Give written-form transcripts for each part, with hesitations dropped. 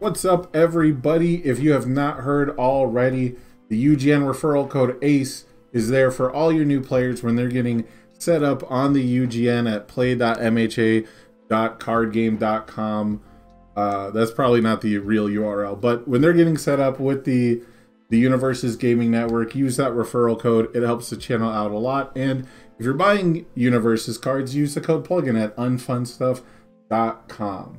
What's up, everybody? If you have not heard already, the UGN referral code ACE is there for all your new players when they're getting set up on the UGN at play.mha.cardgame.com. That's probably not the real URL, but when they're getting set up with the Universes Gaming Network, use that referral code. It helps the channel out a lot. And if you're buying Universes cards, use the code plugin at unfunstuff.com.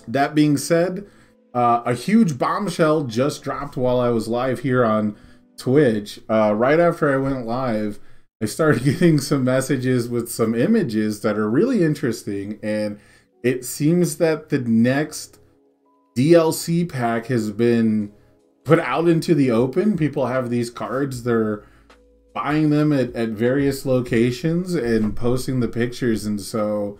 That being said, a huge bombshell just dropped while I was live here on Twitch. Right after I went live, I started getting some messages with some images that are really interesting, and it seems that the next DLC pack has been put out into the open. People have these cards, they're buying them at various locations and posting the pictures, and so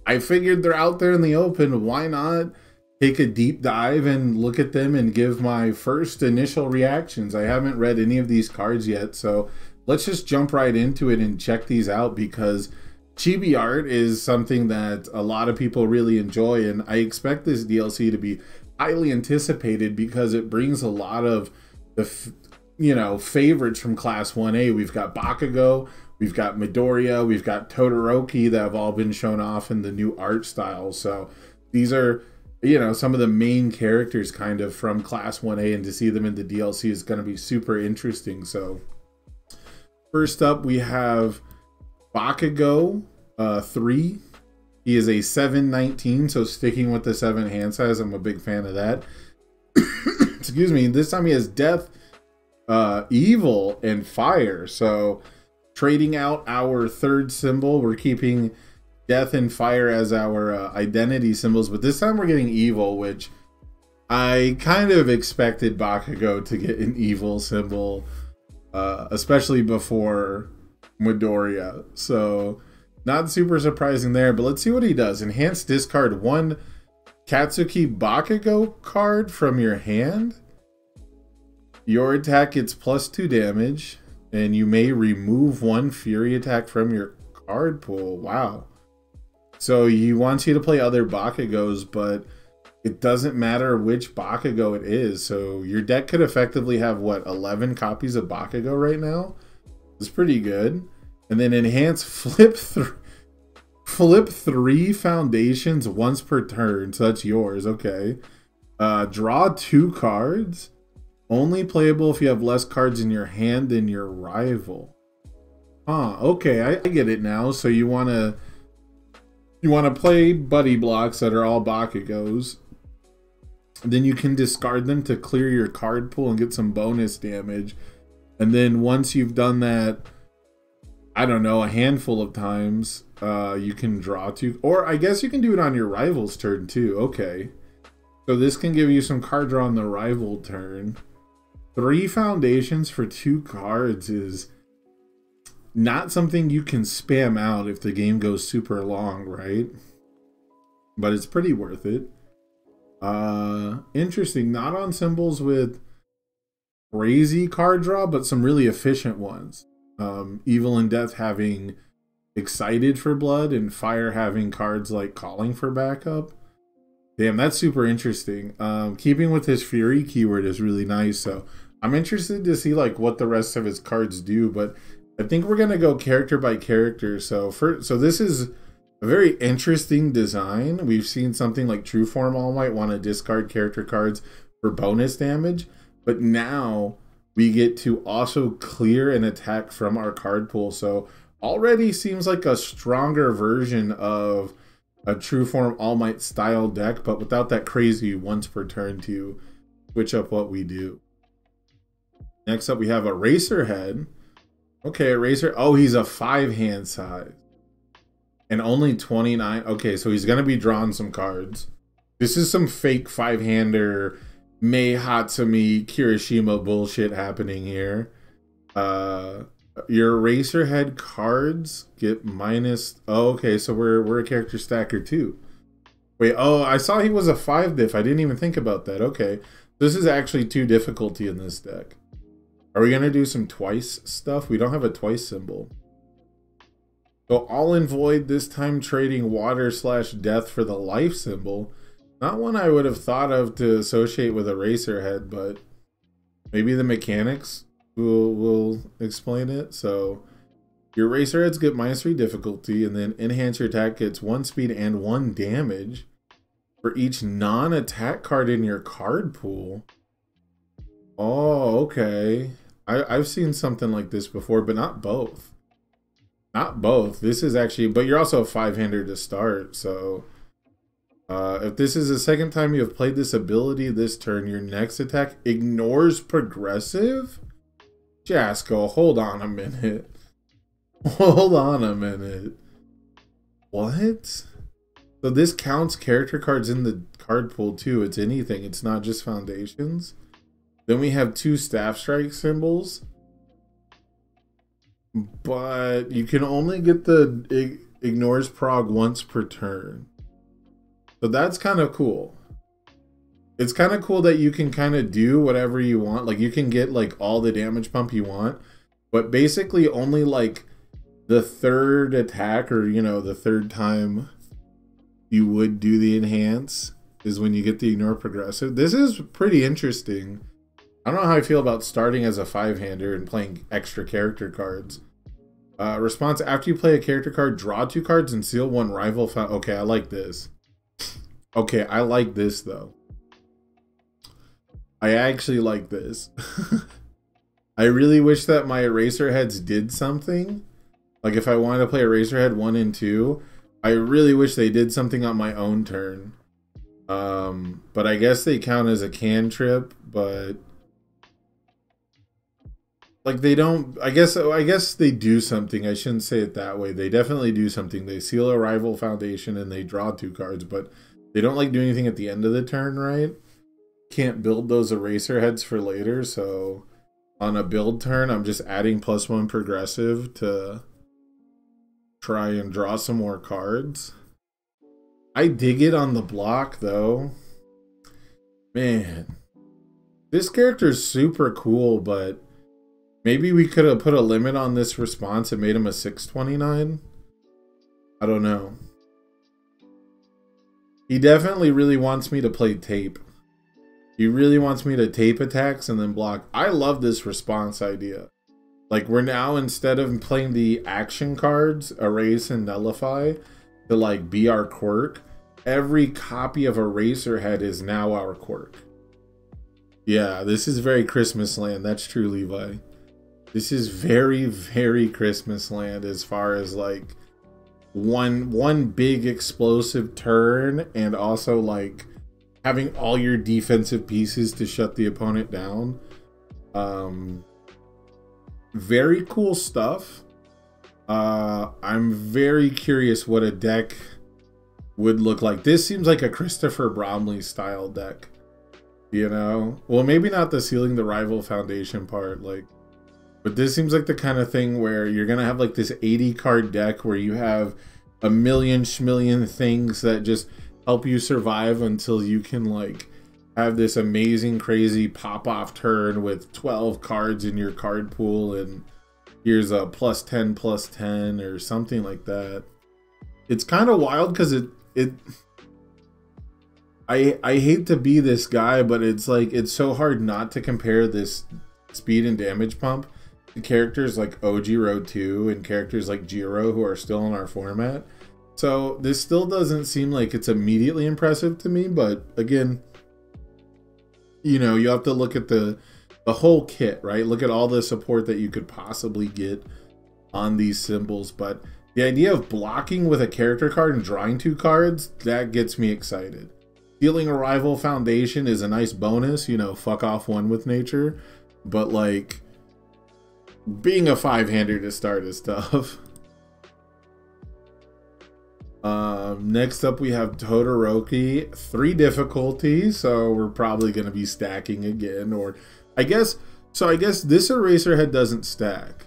I figured they're out there in the open. Why not take a deep dive and look at them and give my first initial reactions? I haven't read any of these cards yet, so let's just jump right into it and check these out, because chibi art is something that a lot of people really enjoy, and I expect this DLC to be highly anticipated because it brings a lot of the favorites from Class 1A. We've got Bakugo, we've got Midoriya, we've got Todoroki that have all been shown off in the new art style. So these are, some of the main characters kind of from Class 1A, and to see them in the DLC is going to be super interesting. So first up, we have Bakugo 3. He is a 719, so sticking with the 7 hand size. I'm a big fan of that. Excuse me. This time he has Death, Evil, and Fire. So trading out our third symbol, we're keeping Death and Fire as our identity symbols, but this time we're getting Evil, which I kind of expected Bakugo to get an Evil symbol, especially before Midoriya. So not super surprising there, but let's see what he does. Enhance discard 1 Katsuki Bakugo card from your hand. Your attack gets +2 damage, and you may remove 1 Fury attack from your card pool. Wow. So he wants you to play other Bakugos, but it doesn't matter which Bakugo it is. So your deck could effectively have, what, 11 copies of Bakugo right now? It's pretty good. And then enhance flip 3 foundations once per turn. So that's yours. Okay. Draw 2 cards. Only playable if you have less cards in your hand than your rival. Okay, I get it now. So you want to play buddy blocks that are all Bakugos. Then you can discard them to clear your card pool and get some bonus damage. And then once you've done that, I don't know, a handful of times, you can draw 2. Or I guess you can do it on your rival's turn too. Okay. So this can give you some card draw on the rival turn. 3 foundations for 2 cards is not something you can spam out if the game goes super long, right? But it's pretty worth it. Interesting. Not on symbols with crazy card draw, but some really efficient ones. Evil and Death having Excited for Blood, and Fire having cards like Calling for Backup. Damn, that's super interesting. Keeping with his Fury keyword is really nice. So I'm interested to see like what the rest of his cards do, but I think we're gonna go character by character. So this is a very interesting design. We've seen something like True Form All Might want to discard character cards for bonus damage, but now we get to also clear an attack from our card pool. So already seems like a stronger version of a True Form All Might style deck, but without that crazy once per turn to switch up what we do. Next up, we have Eraserhead. Okay, Eraser. Oh, he's a 5 hand size and only 29. Okay, so he's gonna be drawing some cards. This is some fake 5-hander Mei Hatsumi Kirishima bullshit happening here. Your Eraserhead cards get minus. Oh, okay, so we're a character stacker too. Wait, oh, I saw he was a 5 diff. I didn't even think about that. Okay, this is actually 2 difficulty in this deck. Are we gonna do some twice stuff? We don't have a twice symbol. So all in void, this time trading water/death for the life symbol. Not one I would have thought of to associate with Eraserhead, but maybe the mechanics will explain it. So your Eraserheads get -3 difficulty, and then enhance your attack gets 1 speed and 1 damage for each non-attack card in your card pool. Oh, okay. I've seen something like this before, but not both. Not both. This is actually, but you're also a 5-hander to start, so if this is the second time you have played this ability this turn, your next attack ignores progressive? Jasko, hold on a minute. Hold on a minute. What? So this counts character cards in the card pool too. It's anything. It's not just foundations. Then we have 2 staff strike symbols. But you can only get the ignores prog once per turn. So that's kind of cool. It's kind of cool that you can kind of do whatever you want. Like you can get like all the damage pump you want, but basically only like the 3rd attack, or you know, the 3rd time you would do the enhance is when you get the ignore progressive. This is pretty interesting. I don't know how I feel about starting as a 5-hander and playing extra character cards. Response: after you play a character card, draw 2 cards and seal 1 rival. Okay, I like this. Okay, I like this though. I actually like this. I really wish that my Eraserheads did something. Like if I wanted to play Eraserhead 1 and 2, I really wish they did something on my own turn. But I guess they count as a cantrip, but like they don't, I guess they do something. I shouldn't say it that way. They definitely do something. They seal a rival foundation and they draw 2 cards, but they don't like do anything at the end of the turn, right? Can't build those Eraserheads for later, so on a build turn, I'm just adding +1 progressive to try and draw some more cards. I dig it on the block, though. Man, this character is super cool, but maybe we could have put a limit on this response and made him a 629. I don't know. He definitely really wants me to play tape. He really wants me to tape attacks and then block. I love this response idea. Like we're now, instead of playing the action cards, erase and nullify, to like be our quirk, every copy of Eraserhead is now our quirk. Yeah, this is very Christmas land. That's true, Levi. This is very, very Christmas land as far as like one big explosive turn, and also like having all your defensive pieces to shut the opponent down. Very cool stuff. I'm very curious what a deck would look like. This seems like a Christopher Bromley style deck, you know? Well, maybe not the sealing the rival foundation part, like, but this seems like the kind of thing where you're gonna have like this 80 card deck where you have a million schmillion things that just help you survive until you can like have this amazing crazy pop-off turn with 12 cards in your card pool, and here's a +10/+10 or something like that. It's kind of wild because I hate to be this guy, but it's like it's so hard not to compare this speed and damage pump to characters like Ojiro 2 and characters like Jiro who are still in our format. So this still doesn't seem like it's immediately impressive to me, but again, you know, you have to look at the whole kit, right? Look at all the support that you could possibly get on these symbols. But the idea of blocking with a character card and drawing 2 cards, that gets me excited. Sealing a rival foundation is a nice bonus, you know, fuck off 1 with nature. But like, being a 5-hander to start is tough. Next up we have Todoroki, 3 difficulty, so we're probably going to be stacking again, or I guess this Eraserhead doesn't stack,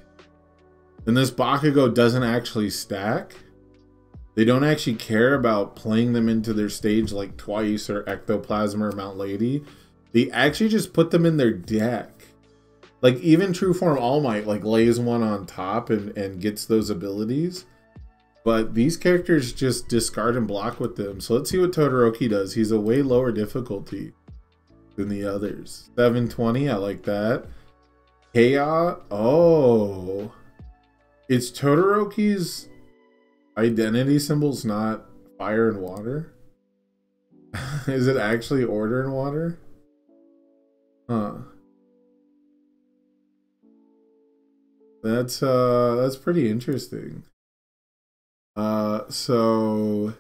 and this Bakugo doesn't actually stack. They don't actually care about playing them into their stage like Twice or Ectoplasm or Mount Lady. They actually just put them in their deck. Like even True Form All Might like lays 1 on top and gets those abilities. But these characters just discard and block with them. So let's see what Todoroki does. He's a way lower difficulty than the others. 720, I like that. Chaos. Oh. It's Todoroki's identity symbols, not fire and water. Is it actually order and water? Huh. That's pretty interesting. So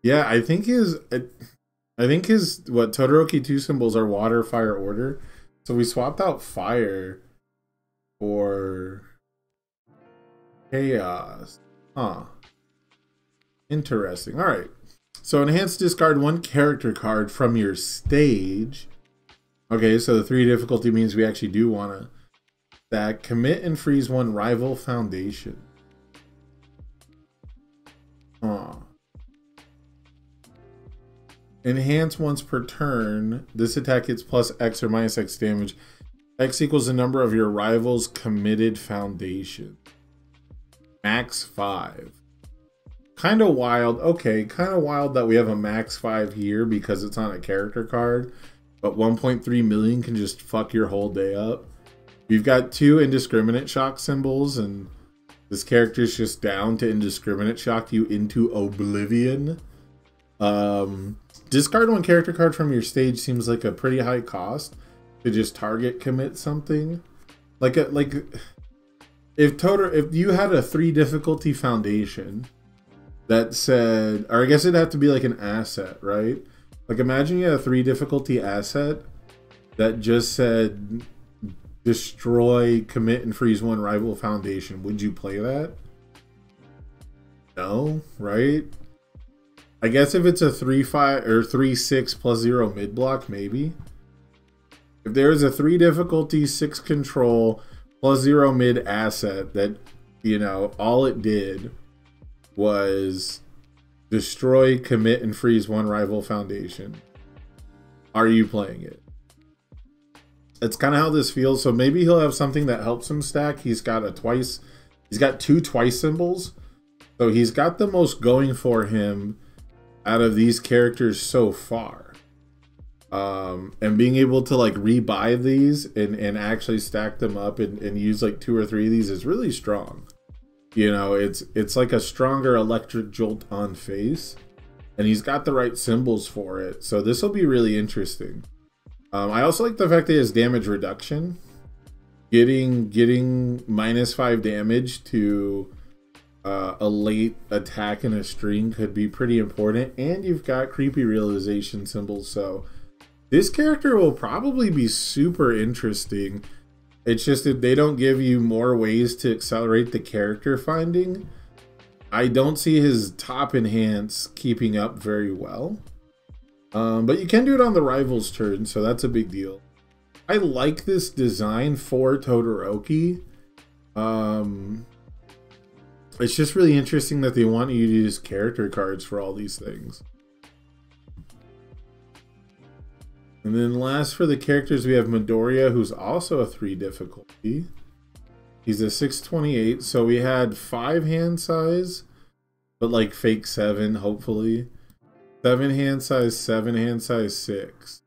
yeah, I think his what Todoroki 2 symbols are water, fire, order. So we swapped out fire for chaos. Huh. Interesting. All right. So enhance, discard 1 character card from your stage. Okay, so the 3 difficulty means we actually do want to stack. Commit and freeze 1 rival foundation. Huh. Enhance once per turn. This attack gets plus X or minus X damage. X equals the number of your rival's committed foundation. Max 5. Kind of wild. Okay, kind of wild that we have a max 5 here because it's on a character card. But 1.3 million can just fuck your whole day up. We've got 2 indiscriminate shock symbols, and this character's just down to indiscriminate shock you into oblivion. Discard 1 character card from your stage seems like a pretty high cost to just target commit something. If you had a 3 difficulty foundation that said, or I guess it'd have to be like an asset, right? Like imagine you had a 3 difficulty asset that just said destroy, commit, and freeze 1 rival foundation. Would you play that? No, right? I guess if it's a 3-5 or 3-6 plus 0 mid block, maybe. If there's a 3 difficulty, 6 control plus 0 mid asset that, you know, all it did was destroy, commit, and freeze 1 rival foundation, are you playing it? It's kind of how this feels. So maybe he'll have something that helps him stack. He's got 2 twice symbols. So he's got the most going for him out of these characters so far. And being able to like rebuy these and actually stack them up and use like 2 or 3 of these is really strong. You know, it's like a stronger electric jolt on face, and he's got the right symbols for it. So this will be really interesting. I also like the fact that his damage reduction, getting minus 5 damage to a late attack in a string could be pretty important. And you've got creepy realization symbols, so this character will probably be super interesting. It's just if they don't give you more ways to accelerate the character finding, I don't see his top enhance keeping up very well. But you can do it on the rival's turn, so that's a big deal. I like this design for Todoroki. It's just really interesting that they want you to use character cards for all these things. And then last for the characters, we have Midoriya, who's also a 3 difficulty. He's a 628, so we had 5 hand size, but like fake 7, hopefully. 7 hand size, 7 hand size, 6.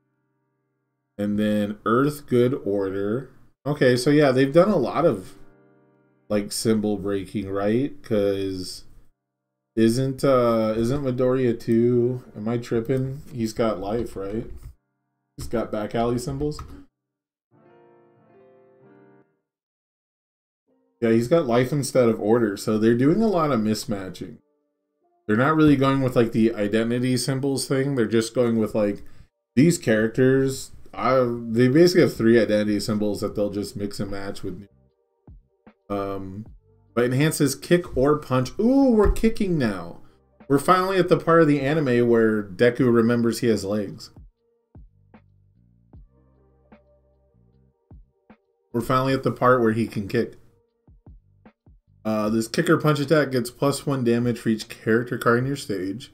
And then Earth, Good, Order. Okay, so yeah, they've done a lot of like symbol breaking, right? Because isn't Midoriya 2? Am I tripping? He's got life, right? He's got back alley symbols. Yeah, he's got life instead of order. So they're doing a lot of mismatching. They're not really going with like the identity symbols thing. They're just going with like these characters. They basically have 3 identity symbols that they'll just mix and match with. But enhances kick or punch. Ooh, we're kicking now. We're finally at the part of the anime where Deku remembers he has legs. We're finally at the part where he can kick. This kick or punch attack gets +1 damage for each character card in your stage.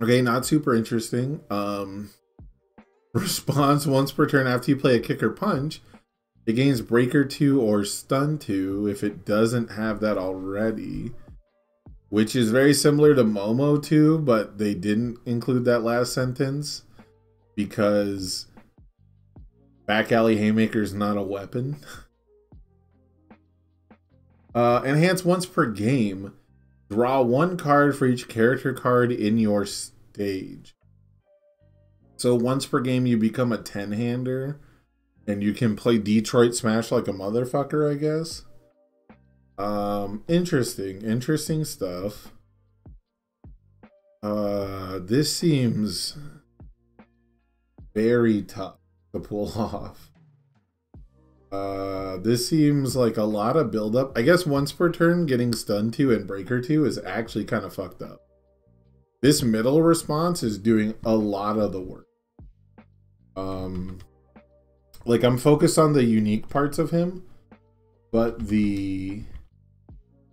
Okay, not super interesting. Response once per turn after you play a kick or punch. It gains Breaker 2 or Stun 2 if it doesn't have that already. which is very similar to Momo too, but they didn't include that last sentence because back alley haymaker is not a weapon. Enhance once per game. Draw one card for each character card in your stage. So once per game you become a 10-hander and you can play Detroit Smash like a motherfucker, I guess. Interesting stuff. This seems very tough to pull off. This seems like a lot of build-up. I guess once per turn getting stun 2 and breaker 2 is actually kind of fucked up. This middle response is doing a lot of the work. Like I'm focused on the unique parts of him, but the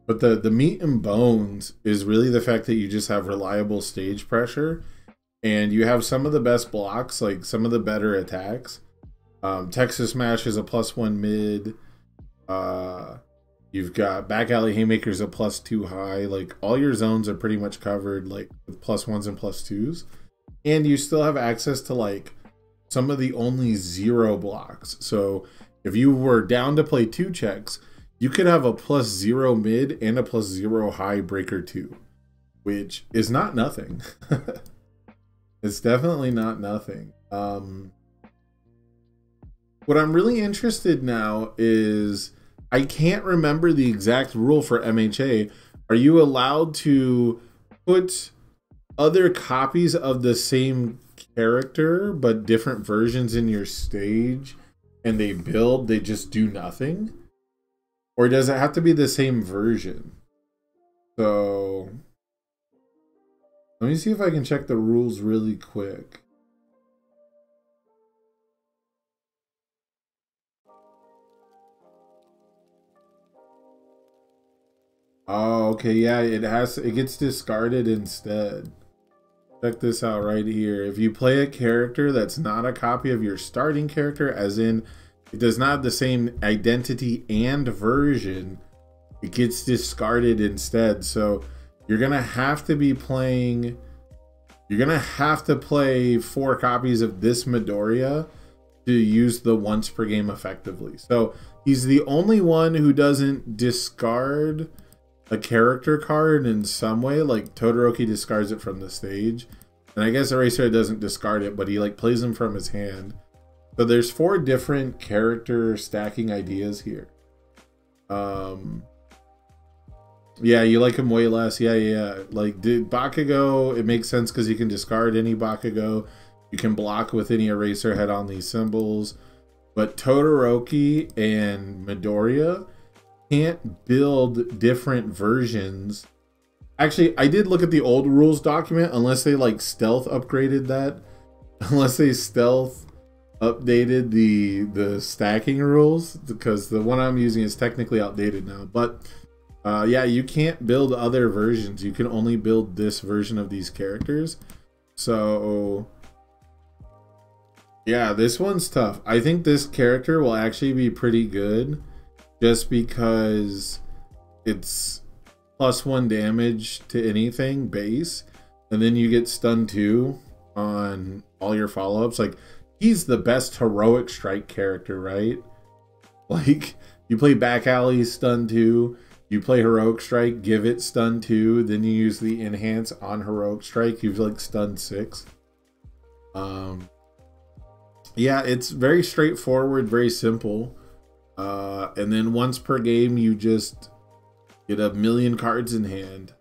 meat and bones is really the fact that you just have reliable stage pressure and you have some of the best blocks, like some of the better attacks. Texas Smash is a +1 mid. You've got back alley haymakers a +2 high. Like all your zones are pretty much covered, like with +1s and +2s, and you still have access to like some of the only 0 blocks. So if you were down to play 2 checks, you could have a +0 mid and a +0 high breaker 2, which is not nothing. It's definitely not nothing. What I'm really interested now is, I can't remember the exact rule for MHA. Are you allowed to put other copies of the same character but different versions in your stage and they just do nothing? Or does it have to be the same version? So let me see if I can check the rules really quick. Oh, okay, yeah, it gets discarded instead. Check this out right here. If you play a character that's not a copy of your starting character, as in it does not have the same identity and version, it gets discarded instead. So you're gonna have to be playing, you're gonna have to play 4 copies of this Midoriya to use the once per game effectively. So he's the only one who doesn't discard a character card in some way. Like Todoroki discards it from the stage, and I guess Eraser doesn't discard it, but he like plays them from his hand. So there's 4 different character stacking ideas here. Yeah, you like him way less. Yeah. Like Bakugo, it makes sense because you can discard any Bakugo. You can block with any Eraser head on these symbols. But Todoroki and Midoriya can't build different versions. Actually, I did look at the old rules document, unless they like stealth upgraded that. Unless they stealth updated the stacking rules, because the one I'm using is technically outdated now. But yeah, you can't build other versions. You can only build this version of these characters. So yeah, this one's tough. I think this character will actually be pretty good, just because it's +1 damage to anything base, and then you get stun 2 on all your follow-ups. Like, he's the best heroic strike character, right? Like, you play back alley, stun 2, you play heroic strike, give it stun 2, then you use the enhance on heroic strike, you've like stun 6. Yeah, it's very straightforward, very simple. And then once per game, you just get 1,000,000 cards in hand.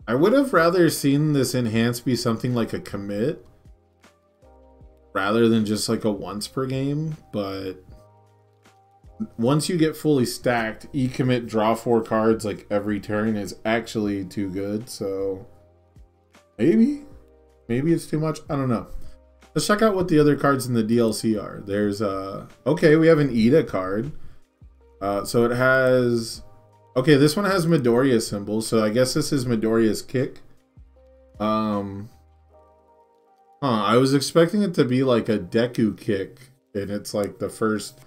I would have rather seen this enhance be something like a commit rather than just like a once per game, but once you get fully stacked, e-commit, draw 4 cards like every turn is actually too good. So maybe it's too much. I don't know. Let's check out what the other cards in the DLC are. There's okay, we have an Ida card. So it has, okay, this one has Midoriya symbols, so I guess this is Midoriya's kick. I was expecting it to be like a Deku kick, and it's like the first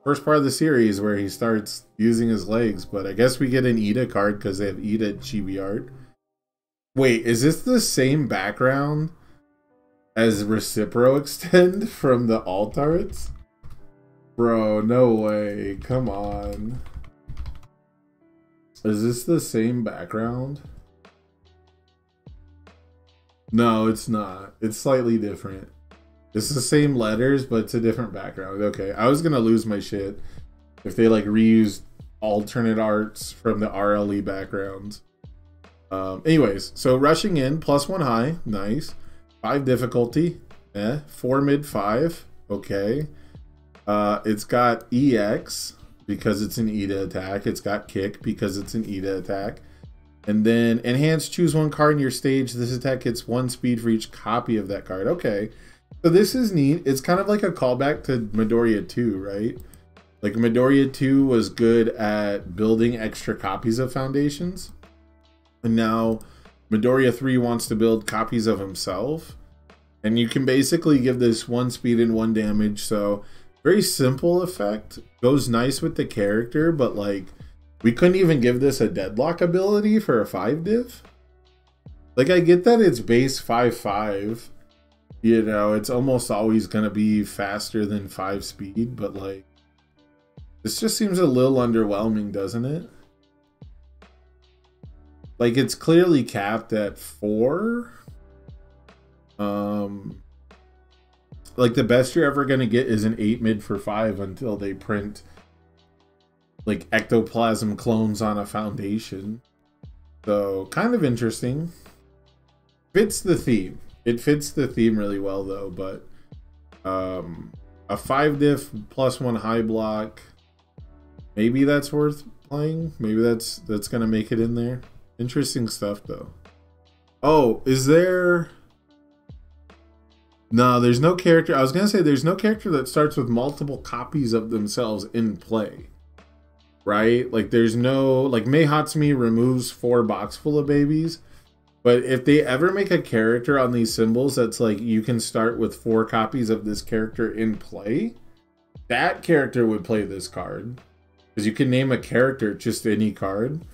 first part of the series where he starts using his legs, but I guess we get an Ida card because they have Ida chibi art. Wait, is this the same background as Recipro Extend from the alt arts? Bro, no way. Come on. Is this the same background? No, it's not. It's slightly different. It's the same letters, but it's a different background. Okay, I was gonna lose my shit if they like reused alternate arts from the RLE backgrounds. Anyways, so rushing in, +1 high, nice. 5 difficulty, 4 mid 5, okay. It's got EX because it's an Ida attack. It's got kick because it's an Ida attack. And then enhance, choose one card in your stage. This attack gets 1 speed for each copy of that card. Okay. So this is neat. It's kind of like a callback to Midoriya 2, right? Like Midoriya 2 was good at building extra copies of foundations. And now Midoriya 3 wants to build copies of himself. And you can basically give this 1 speed and 1 damage. So very simple effect. Goes nice with the character, but like we couldn't even give this a deadlock ability for a 5 diff. Like I get that it's base 5/5. You know, it's almost always going to be faster than 5 speed, but like, this just seems a little underwhelming, doesn't it? Like, it's clearly capped at 4. Like, the best you're ever going to get is an 8 mid for 5 until they print, like, ectoplasm clones on a foundation. So, kind of interesting. Fits the theme. It fits the theme really well though, but a 5 diff +1 high block, maybe that's worth playing. Maybe that's gonna make it in there. Interesting stuff though. Oh, is there? No, there's no character. I was gonna say there's no character that starts with multiple copies of themselves in play, right? Like there's no, like Mei Hatsumi removes 4 box full of babies. But if they ever make a character on these symbols that's like you can start with 4 copies of this character in play, that character would play this card. Because you can name a character just any card,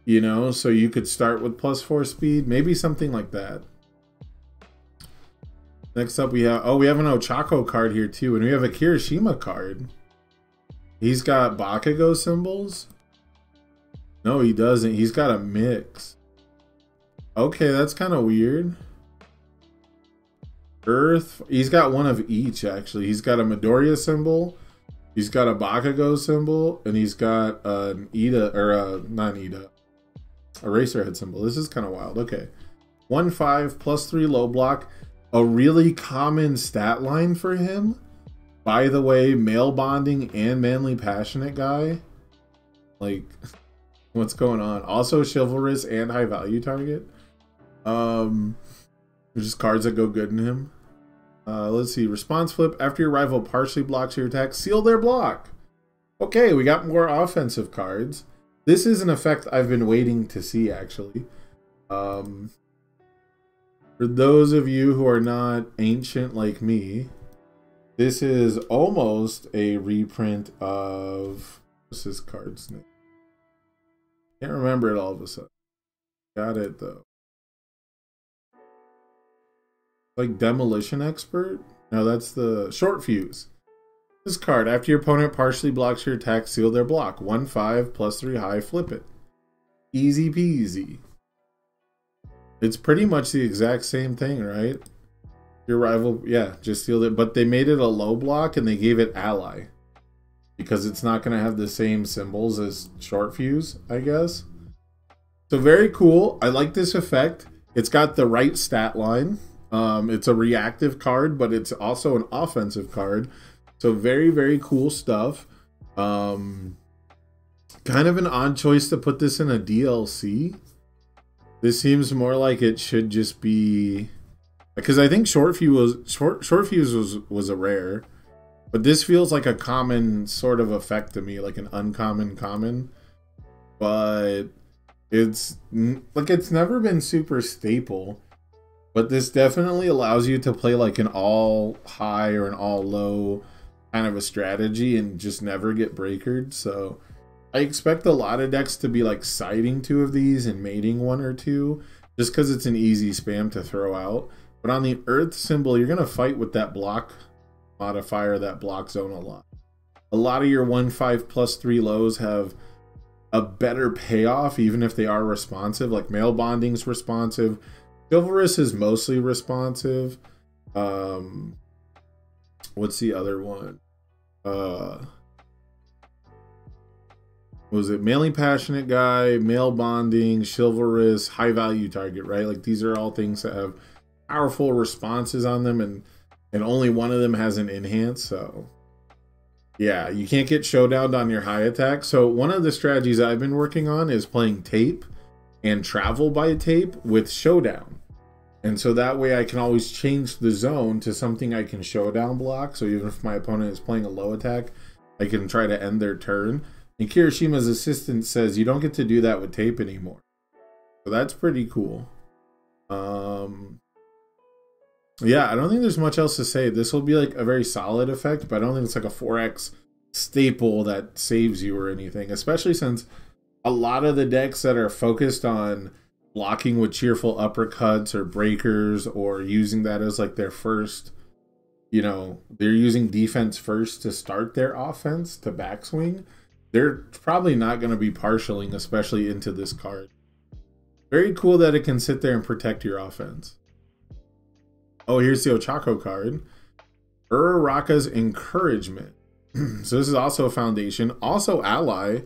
you know, so you could start with +4 speed, maybe something like that. Next up we have, oh, we have an Ochako card here too, and we have a Kirishima card. He's got Bakugo symbols? No, he doesn't. He's got a mix. Okay, that's kind of weird. Earth, he's got one of each actually. He's got a Midoriya symbol, he's got a Bakugo symbol, and he's got an Ida, or not an Ida, a Eraserhead symbol. This is kind of wild. Okay, 1/5 +3 low block. A really common stat line for him. By the way, male bonding and manly passionate guy. Like, what's going on? Also chivalrous and high value target. There's just cards that go good in him. Let's see. Response flip. After your rival partially blocks your attack, seal their block. Okay, we got more offensive cards. This is an effect I've been waiting to see, actually. For those of you who are not ancient like me, this is almost a reprint of... What's this card's name? Can't remember it all of a sudden. Got it, though. Like Demolition Expert? No, that's the Short Fuse. This card, after your opponent partially blocks your attack, seal their block. 1/5 +3 high, flip it. Easy peasy. It's pretty much the exact same thing, right? Your rival, yeah, just sealed it. But they made it a low block and they gave it ally. Because it's not going to have the same symbols as Short Fuse, I guess. So very cool. I like this effect. It's got the right stat line. It's a reactive card, but it's also an offensive card. So very, very cool stuff. Kind of an odd choice to put this in a DLC. This seems more like it should just be, because I think Short Fuse was a rare, but this feels like a common sort of effect to me, like an uncommon common. But it's like it's never been super staple. But this definitely allows you to play like an all high or an all low kind of a strategy and just never get breakered. So I expect a lot of decks to be like siding 2 of these and mating 1 or 2, just because it's an easy spam to throw out. But on the Earth symbol, you're going to fight with that block modifier, that block zone a lot. A lot of your 1/5+3 lows have a better payoff, even if they are responsive. Like Male Bonding's responsive. Chivalrous is mostly responsive. What's the other one? Was it Mainly Passionate Guy, Male Bonding, Chivalrous, High Value Target, right? Like these are all things that have powerful responses on them, and only one of them has an enhance. So yeah, you can't get showdowned on your high attack. So one of the strategies I've been working on is playing tape and travel by tape with showdown. And so that way I can always change the zone to something I can showdown block. So even if my opponent is playing a low attack, I can try to end their turn. And Kirishima's assistant says you don't get to do that with tape anymore. So that's pretty cool. Yeah, I don't think there's much else to say. This will be like a very solid effect, but I don't think it's like a 4x staple that saves you or anything, especially since a lot of the decks that are focused on blocking with cheerful uppercuts or breakers, or using that as like their first, you know, they're using defense first to start their offense to backswing, they're probably not going to be partialing, especially into this card. Very cool that it can sit there and protect your offense. Oh, here's the Ochako card. Uraraka's Encouragement. So this is also a foundation. Also ally.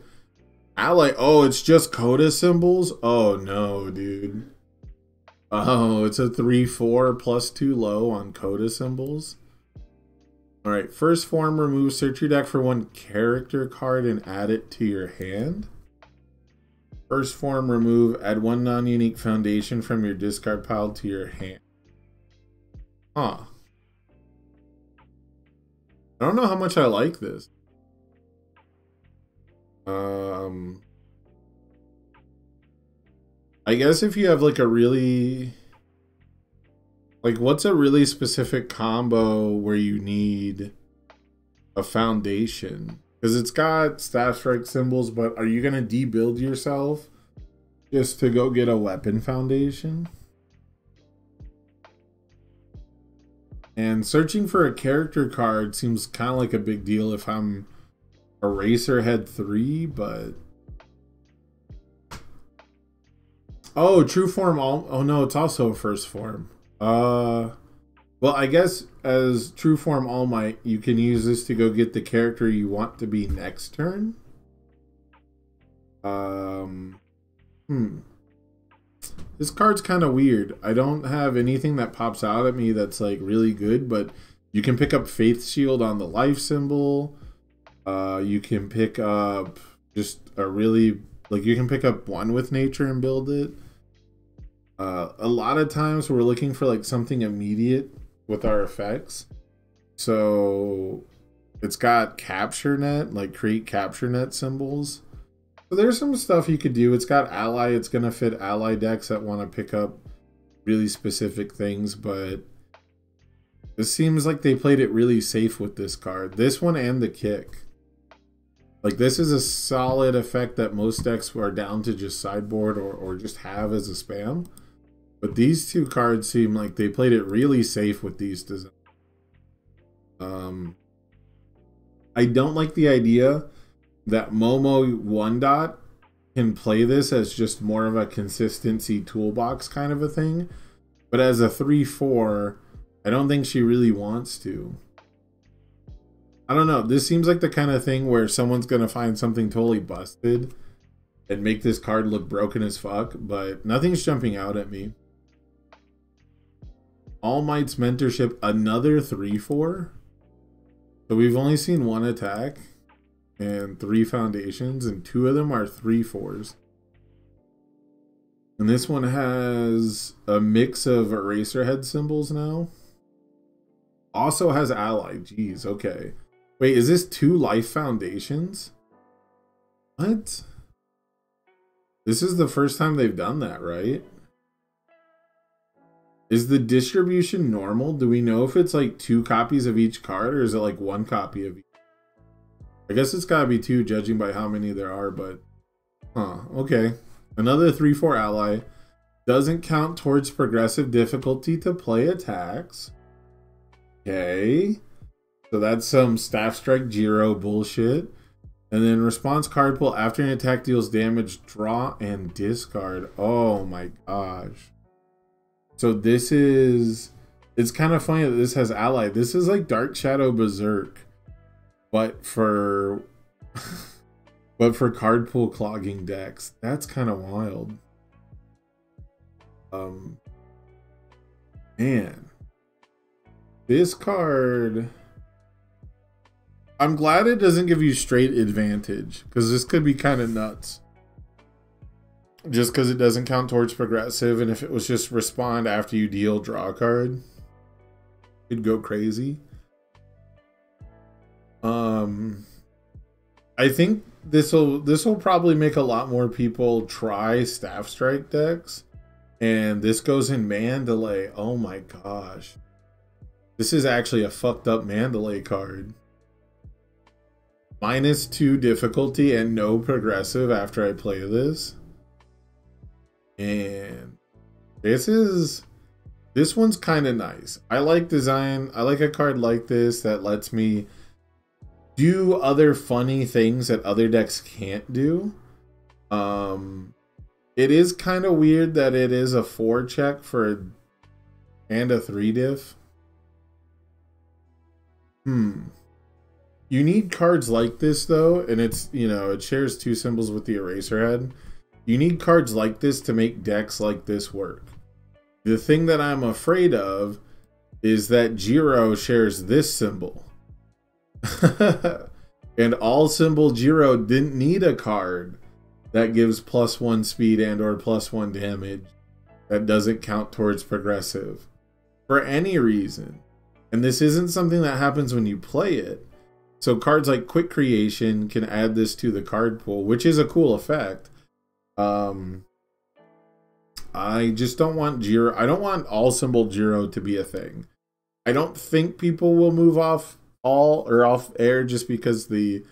Ally, oh, it's just Coda symbols? Oh no, dude. Oh, it's a 3/4 +2 low on Coda symbols. Alright, first form, remove, search your deck for 1 character card and add it to your hand. First form, remove, add 1 non-unique foundation from your discard pile to your hand. Huh. I don't know how much I like this. I guess if you have like a really, like, what's a really specific combo where you need a foundation? Because it's got staff strike symbols, but are you gonna debuild yourself just to go get a weapon foundation? And searching for a character card seems kind of like a big deal if I'm Eraserhead 3, but oh, true form all, oh no, it's also a first form. Well, I guess as true form All Might, you can use this to go get the character you want to be next turn. This card's kind of weird. I don't have anything that pops out at me that's like really good, but you can pick up Faith Shield on the life symbol. You can pick up just a really, like, you can pick up 1 with nature and build it. A lot of times we're looking for like something immediate with our effects. So it's got capture net, like create capture net symbols. So there's some stuff you could do. It's got ally. It's going to fit ally decks that want to pick up really specific things, but it seems like they played it really safe with this card. This one and the kick. Like, this is a solid effect that most decks are down to just sideboard or just have as a spam. But these 2 cards seem like they played it really safe with these designs. I don't like the idea that Momo 1-Dot can play this as just more of a consistency toolbox kind of a thing. But as a 3/4, I don't think she really wants to. I don't know. This seems like the kind of thing where someone's going to find something totally busted and make this card look broken as fuck, but nothing's jumping out at me. All Might's Mentorship, another 3/4. So we've only seen 1 attack and 3 foundations, and 2 of them are 3/4s. And this one has a mix of Eraserhead symbols now. Also has ally. Jeez, okay. Wait, is this 2 life foundations? What? This is the first time they've done that, right? Is the distribution normal? Do we know if it's like 2 copies of each card, or is it like 1 copy of each? I guess it's gotta be 2, judging by how many there are, but... Huh, okay. Another 3/4 ally. Doesn't count towards progressive difficulty to play attacks. Okay. So that's some Staff Strike Jiro bullshit. And then response card pull after an attack deals damage, draw and discard. Oh my gosh. So this is... It's kind of funny that this has ally. This is like Dark Shadow Berserk. But for... but for card pool clogging decks. That's kind of wild. Man. This card... I'm glad it doesn't give you straight advantage, because this could be kind of nuts. Just because it doesn't count towards progressive, and if it was just respond after you deal, draw a card, it'd go crazy. I think this will probably make a lot more people try Staff Strike decks, and this goes in Mandalay. Oh my gosh, this is actually a fucked up Mandalay card. -2 difficulty and no progressive after I play this. And this one's kind of nice. I like design. I like a card like this that lets me do other funny things that other decks can't do. It is kind of weird that it is a 4 check for and a 3 diff. You need cards like this though, and it's, you know, it shares 2 symbols with the Eraserhead. You need cards like this to make decks like this work. The thing that I'm afraid of is that Jiro shares this symbol. And all symbol Jiro didn't need a card that gives +1 speed and or +1 damage that doesn't count towards progressive for any reason. And this isn't something that happens when you play it. So cards like Quick Creation can add this to the card pool, which is a cool effect. I just don't want Jiro. I don't want all symbol Jiro to be a thing. I don't think people will move off all or off air just because the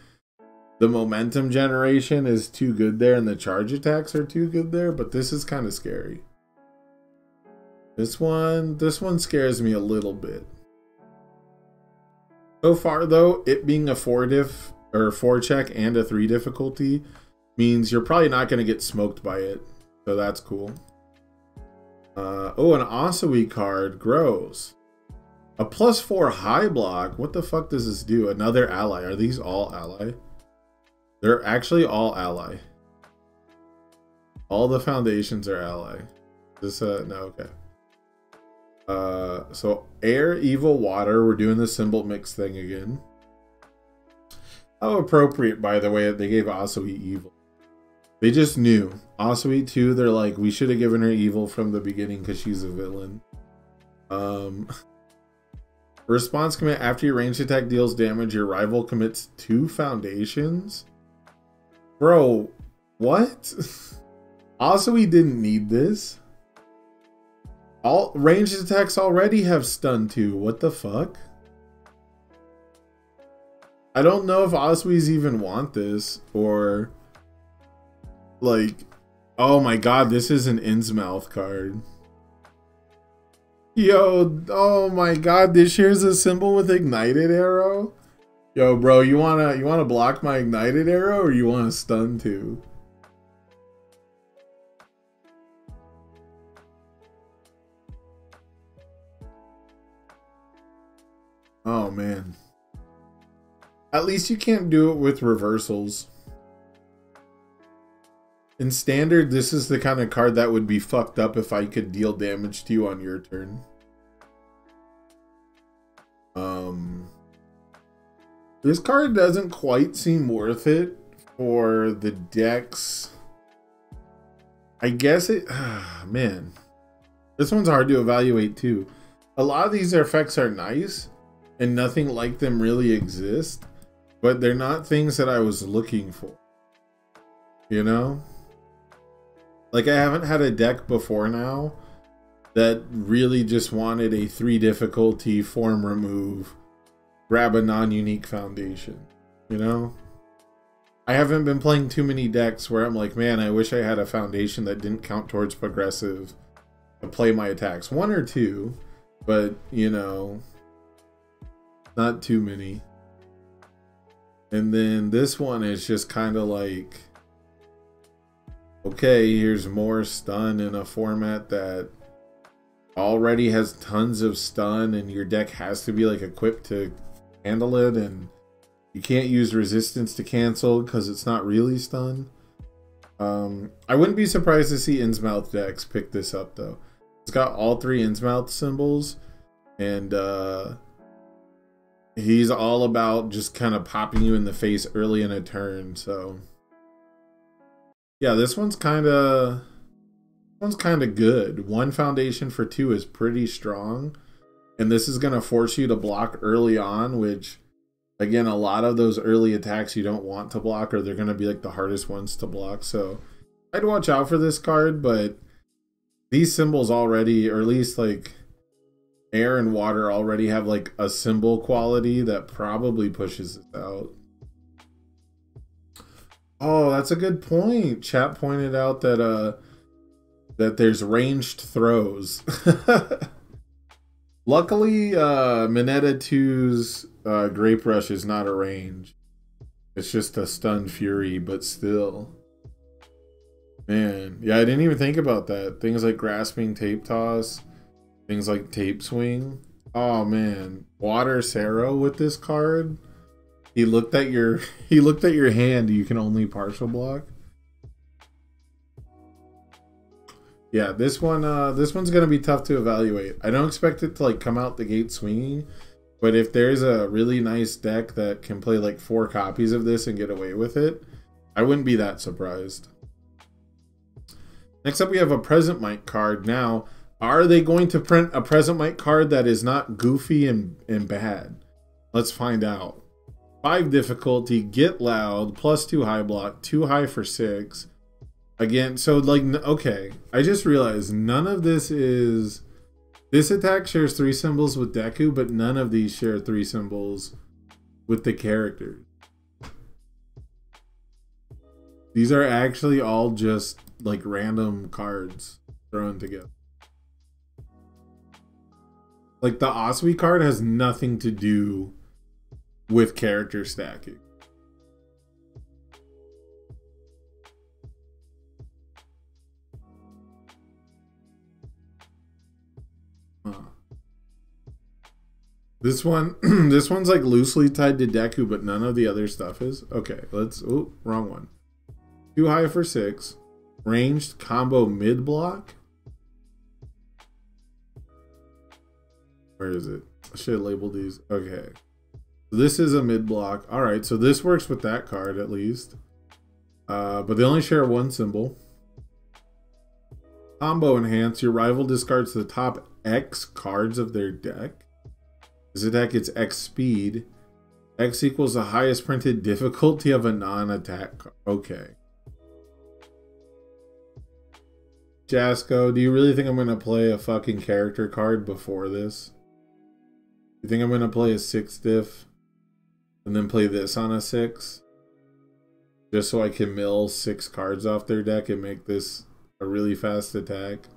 momentum generation is too good there and the charge attacks are too good there, but this is kind of scary. This one scares me a little bit. So far though, it being a 4 diff or 4 check and a 3 difficulty means you're probably not going to get smoked by it. So that's cool. Oh, an Asui card grows. A +4 high block. What the fuck does this do? Another ally. Are these all ally? They're actually all ally. All the foundations are ally. This no, okay. So air, evil, water. We're doing the symbol mix thing again. How appropriate, by the way, that they gave Asui evil. They just knew. Asui 2, they're like, we should have given her evil from the beginning because she's a villain. Response commit after your ranged attack deals damage, your rival commits 2 foundations. Bro, what? Asui didn't need this. All ranged attacks already have stun 2. What the fuck? I don't know if Asui's even want this, or like, oh my god, this is an Innsmouth card. Yo, oh my god, this shares a symbol with ignited arrow. Yo, bro, you wanna block my ignited arrow, or you wanna stun too? Oh man. At least you can't do it with reversals. In standard, this is the kind of card that would be fucked up if I could deal damage to you on your turn. This card doesn't quite seem worth it for the decks. I guess it... man. This one's hard to evaluate too. A lot of these effects are nice, and nothing like them really exist. But they're not things that I was looking for. You know? Like, I haven't had a deck before now that really just wanted a 3 difficulty form remove, grab a non-unique foundation, you know? I haven't been playing too many decks where I'm like, man, I wish I had a foundation that didn't count towards progressive to play my attacks. 1 or 2, but, you know, not too many. And then this one is just kind of like, okay, here's more stun in a format that already has tons of stun, and your deck has to be like equipped to handle it, and you can't use resistance to cancel because it's not really stun. I wouldn't be surprised to see Innsmouth decks pick this up though. It's got all 3 Innsmouth symbols, and he's all about just kind of popping you in the face early in a turn. So yeah, this one's kind of good. 1 foundation for 2 is pretty strong, and this is going to force you to block early on, which again, a lot of those early attacks you don't want to block, or they're going to be like the hardest ones to block. So I'd watch out for this card, but these symbols already, or at least like air and water, already have like a symbol quality that probably pushes it out. Oh, that's a good point. Chat pointed out that that there's ranged throws. Luckily, Mineta 2's Grape Rush is not a range. It's just a stun fury, but still. Man, yeah, I didn't even think about that. Things like Grasping Tape Toss, things like Tape Swing. Oh man, Water Sero with this card. He looked at your hand, you can only partial block. Yeah, this one's gonna be tough to evaluate. I don't expect it to like come out the gate swinging, but if there's a really nice deck that can play like 4 copies of this and get away with it, I wouldn't be that surprised. Next up, we have a Present Mic card. Now, are they going to print a Present Mic card that is not goofy and bad? Let's find out. 5 difficulty, Get Loud, +2 high block, 2 high for 6. Again, so like, okay, I just realized none of this is... This attack shares 3 symbols with Deku, but none of these share 3 symbols with the characters. These are actually all just like random cards thrown together. Like the Asui card has nothing to do with character stacking. This one, this one's like loosely tied to Deku, but none of the other stuff is. Okay, let's. Oh, wrong one. 2 high for 6. Ranged combo mid block. Where is it? I should have labeled these. Okay. This is a mid block. Alright, so this works with that card at least. But they only share 1 symbol. Combo enhance. Your rival discards the top X cards of their deck. This attack gets X speed. X equals the highest printed difficulty of a non-attack card. Okay. Jasco, do you really think I'm going to play a fucking character card before this? You think I'm going to play a 6 diff and then play this on a 6? Just so I can mill 6 cards off their deck and make this a really fast attack?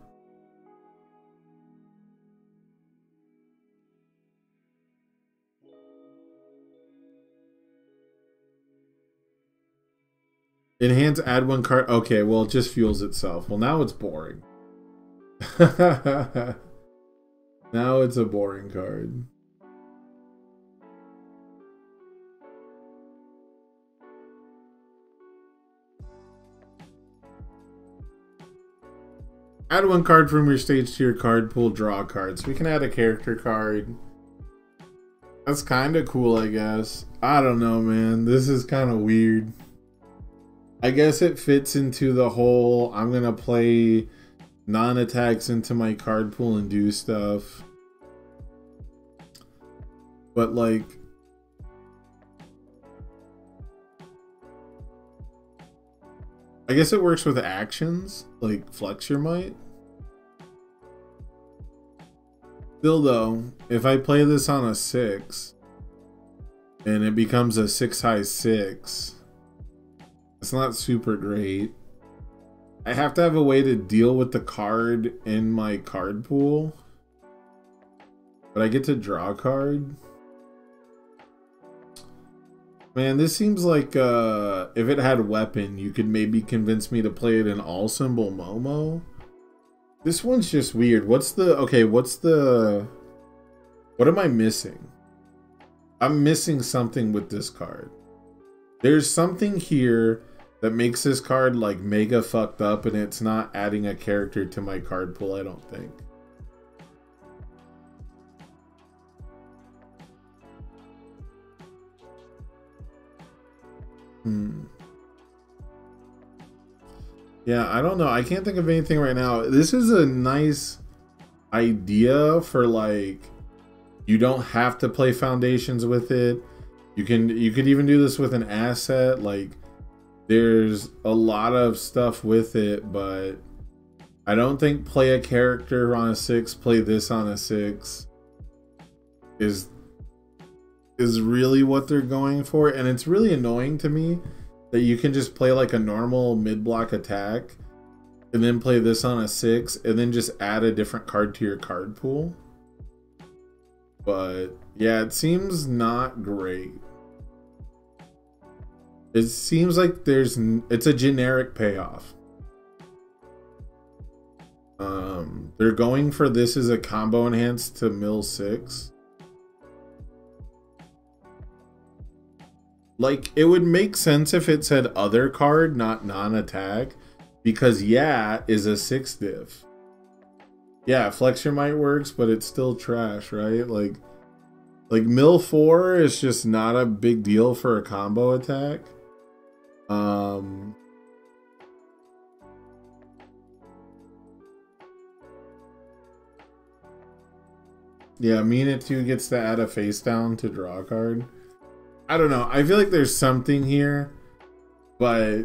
Enhance, add 1 card. Okay, well, it just fuels itself. Well, now it's boring. Now it's a boring card. Add 1 card from your stage to your card pool, draw a card. So we can add a character card. That's kind of cool, I guess. I don't know, man. This is kind of weird. I guess it fits into the whole, I'm going to play non-attacks into my card pool and do stuff. But like, I guess it works with actions, like Flex Your Might. Still though, if I play this on a 6 and it becomes a 6 high 6, it's not super great. I have to have a way to deal with the card in my card pool. But I get to draw a card. Man, this seems like if it had weapon, you could maybe convince me to play it in all symbol Momo. This one's just weird. What am I missing? I'm missing something with this card. There's something here that makes this card like mega fucked up, and it's not adding a character to my card pool, I don't think. Yeah, I don't know. I can't think of anything right now. This is a nice idea for like, you don't have to play foundations with it. You could even do this with an asset. Like, there's a lot of stuff with it, but I don't think play a character on a 6, play this on a 6 is really what they're going for. And it's really annoying to me that you can just play like a normal mid-block attack and then play this on a 6 and then just add a different card to your card pool. But yeah, it seems not great. It seems like it's a generic payoff. They're going for this as a combo enhance to mill 6. Like, it would make sense if it said other card, not non-attack, because yeah is a 6 diff. Yeah, Flex Your Might works, but it's still trash, right? Like mill 4 is just not a big deal for a combo attack. Yeah, Mina 2 gets to add a face down to draw a card. I don't know. I feel like there's something here, but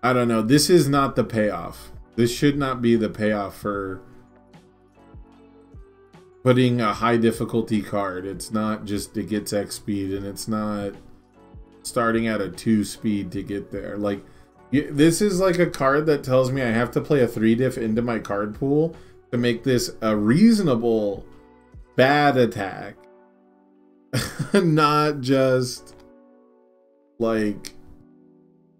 I don't know. This is not the payoff. This should not be the payoff for putting a high difficulty card. It's not just it gets X speed, and it's not starting at a 2 speed to get there. Like, this is like a card that tells me I have to play a 3 diff into my card pool to make this a reasonable bad attack. Not just like,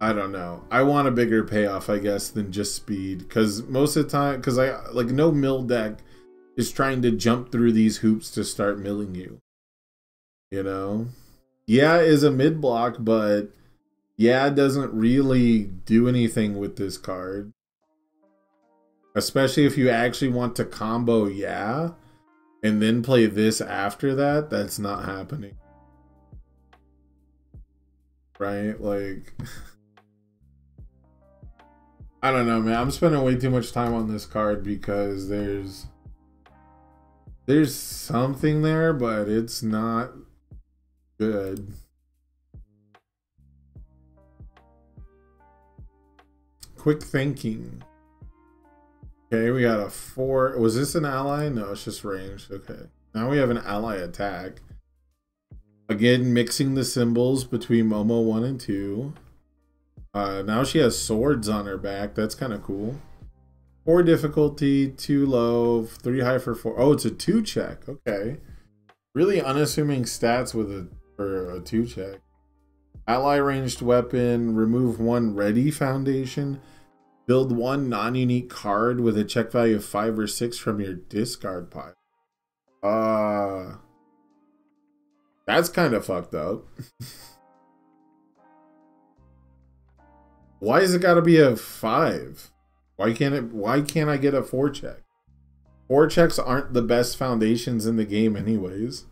I don't know. I want a bigger payoff, I guess, than just speed, because most of the time, because I like, no mill deck is trying to jump through these hoops to start milling you, you know. Yeah is a mid block, but yeah doesn't really do anything with this card, especially if you actually want to combo yeah and then play this after that. That's not happening, right? Like, I don't know, man. I'm spending way too much time on this card because there's something there, but it's not good. Quick thinking. Okay, we got a 4. Was this an ally? No, it's just ranged. Okay. Now we have an ally attack. Again, mixing the symbols between Momo 1 and 2. Now she has swords on her back. That's kind of cool. 4 difficulty, 2 low, 3 high for 4. Oh, it's a 2 check. Okay. Really unassuming stats with for a 2 check. Ally ranged weapon, remove 1 ready foundation. Build 1 non-unique card with a check value of 5 or 6 from your discard pile. That's kind of fucked up. Why is it gotta be a 5? Why can't I get a 4 check? 4 checks aren't the best foundations in the game anyways.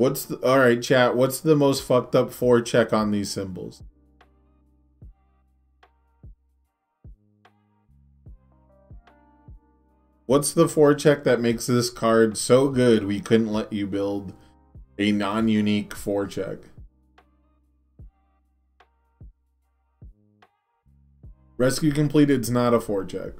Alright, chat, what's the most fucked up 4 check on these symbols? What's the 4 check that makes this card so good we couldn't let you build a non-unique 4 check? Rescue completed's not a 4 check.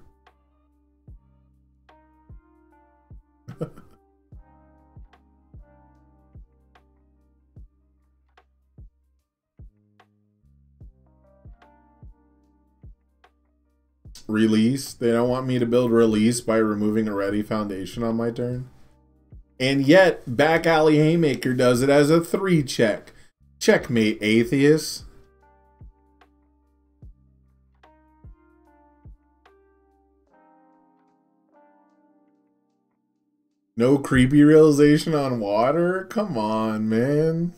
Release. They don't want me to build release by removing a ready foundation on my turn. And yet, Back Alley Haymaker does it as a 3 check. Checkmate, Atheist. No creepy realization on water? Come on, man.